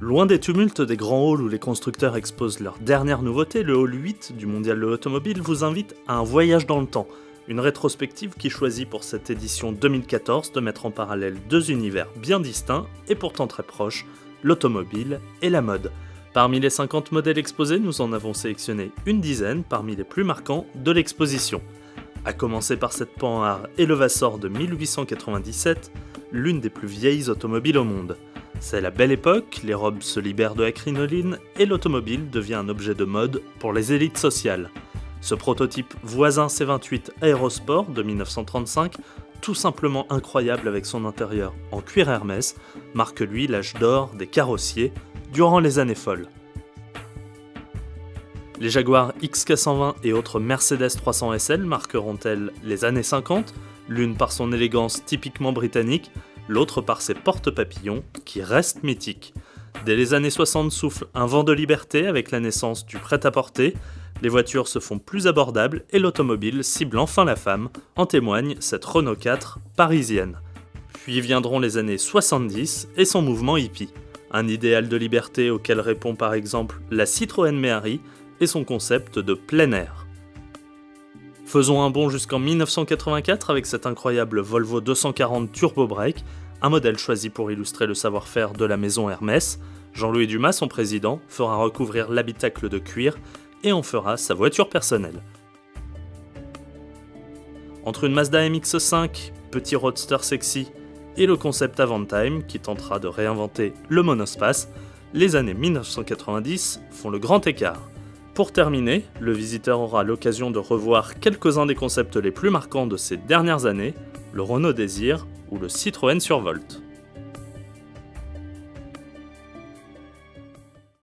Loin des tumultes des grands halls où les constructeurs exposent leurs dernières nouveautés, le hall 8 du Mondial de l'Automobile vous invite à un voyage dans le temps, une rétrospective qui choisit pour cette édition 2014 de mettre en parallèle deux univers bien distincts et pourtant très proches, l'automobile et la mode. Parmi les 50 modèles exposés, nous en avons sélectionné une dizaine parmi les plus marquants de l'exposition. À commencer par cette Panhard Elevator de 1897, l'une des plus vieilles automobiles au monde. C'est la belle époque, les robes se libèrent de la crinoline et l'automobile devient un objet de mode pour les élites sociales. Ce prototype voisin C28 Aérosport de 1935, tout simplement incroyable avec son intérieur en cuir Hermès, marque lui l'âge d'or des carrossiers durant les années folles. Les Jaguar XK120 et autres Mercedes 300 SL marqueront-elles les années 50, l'une par son élégance typiquement britannique, l'autre par ses porte-papillons qui restent mythiques. Dès les années 60 souffle un vent de liberté avec la naissance du prêt-à-porter, les voitures se font plus abordables et l'automobile cible enfin la femme, en témoigne cette Renault 4 parisienne. Puis viendront les années 70 et son mouvement hippie, un idéal de liberté auquel répond par exemple la Citroën Méhari et son concept de plein air. Faisons un bond jusqu'en 1984 avec cette incroyable Volvo 240 Turbo Break, un modèle choisi pour illustrer le savoir-faire de la maison Hermès. Jean-Louis Dumas, son président, fera recouvrir l'habitacle de cuir et en fera sa voiture personnelle. Entre une Mazda MX-5, petit roadster sexy, et le concept Avantime qui tentera de réinventer le monospace, les années 1990 font le grand écart. Pour terminer, le visiteur aura l'occasion de revoir quelques-uns des concepts les plus marquants de ces dernières années, le Renault Désir ou le Citroën Survolt.